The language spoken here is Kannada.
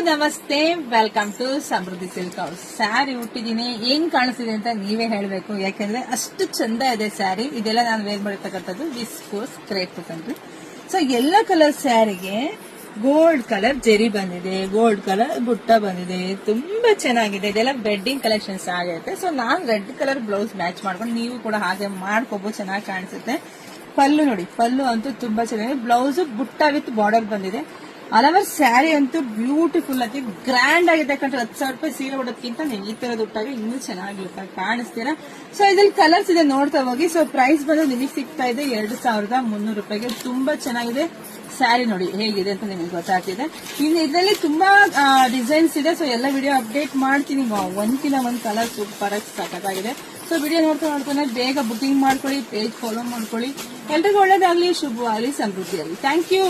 ನಮಸ್ತೆ, welcome to Samruddhi Silk House. Sari ಉಟ್ಟಿದೀನಿ, ಹೆಂಗ್ ಕಾಣಿಸ್ತಿದೆ ಅಂತ ನೀವೇ ಹೇಳ್ಬೇಕು. ಯಾಕಂದ್ರೆ ಅಷ್ಟು ಚಂದ ಇದೆ ಸ್ಯಾರಿ. ಇದೆಲ್ಲ ನಾನು ವೇರ್ ಮಾಡಿರ್ತಕ್ಕಂಥದ್ದು ವಿಸ್ಕೋಸ್ ಕ್ರೇಪ್ ಕಂಡ್ರಿ. ಸೊ ಎಲ್ಲ ಕಲರ್ ಸ್ಯಾರಿಗೆ ಗೋಲ್ಡ್ ಕಲರ್ ಜೆರಿ ಬಂದಿದೆ, ಗೋಲ್ಡ್ ಕಲರ್ ಬುಟ್ಟ ಬಂದಿದೆ, ತುಂಬಾ ಚೆನ್ನಾಗಿದೆ. ಇದೆಲ್ಲ ವೆಡ್ಡಿಂಗ್ ಕಲೆಕ್ಷನ್ಸ್ ಆಗಿರುತ್ತೆ. ಸೊ ನಾನ್ ರೆಡ್ ಕಲರ್ ಬ್ಲೌಸ್ ಮ್ಯಾಚ್ ಮಾಡ್ಕೊಂಡು ನೀವು ಕೂಡ ಹಾಗೆ ಮಾಡ್ಕೋಬಹುದು, ಚೆನ್ನಾಗಿ ಕಾಣಿಸುತ್ತೆ. ಪಲ್ಲು ನೋಡಿ, ಪಲ್ಲು ಅಂತೂ ತುಂಬಾ ಚೆನ್ನಾಗಿದೆ. ಬ್ಲೌಸ್ ಬುಟ್ಟ ವಿತ್ ಬಾರ್ಡರ್ ಬಂದಿದೆ. ಹಲವಾರು ಸ್ಯಾರಿ ಅಂತೂ ಬ್ಯೂಟಿಫುಲ್ ಆಗಿ ಗ್ರ್ಯಾಂಡ್ ಆಗಿದೆ. 10,000 ರೂಪಾಯಿ ಸೀರೆ ಉಡೋದಕ್ಕಿಂತ ನೀವು ಈ ತರದ ಉಟ್ಟಾಗ ಇನ್ನೂ ಚೆನ್ನಾಗಿ ಕಾಣಿಸ್ತೀರಾ. ಸೊ ಇದ್ರಲ್ಲಿ ಕಲರ್ಸ್ ಇದೆ, ನೋಡ್ತಾ ಹೋಗಿ. ಸೊ ಪ್ರೈಸ್ ಬಂದು ನಿಮಗೆ ಸಿಗ್ತಾ ಇದೆ 2,300 ರೂಪಾಯಿಗೆ. ತುಂಬಾ ಚೆನ್ನಾಗಿದೆ ಸ್ಯಾರಿ. ನೋಡಿ ಹೇಗಿದೆ ಅಂತ ನಿಮಗೆ ಗೊತ್ತಾಗ್ತಿದೆ. ಇನ್ನು ಇದರಲ್ಲಿ ತುಂಬಾ ಡಿಸೈನ್ಸ್ ಇದೆ. ಸೊ ಎಲ್ಲ ವಿಡಿಯೋ ಅಪ್ಡೇಟ್ ಮಾಡ್ತೀನಿ. ಒಂದ್ಕಿಂತ ಒಂದ್ ಕಲರ್ ಸೂಪರ್ ಆಗಿ ಸಾಕಾಗಿದೆ. ಸೊ ವಿಡಿಯೋ ನೋಡ್ತಾನೆ ಬೇಗ ಬುಕಿಂಗ್ ಮಾಡ್ಕೊಳ್ಳಿ, ಪೇಜ್ ಫಾಲೋ ಮಾಡ್ಕೊಳ್ಳಿ. ಎಲ್ರಿಗೂ ಒಳ್ಳೇದಾಗ್ಲಿ, ಶುಭವಾಗಲಿ, ಸಮೃದ್ಧಿಯಾಗಲಿ. Thank you.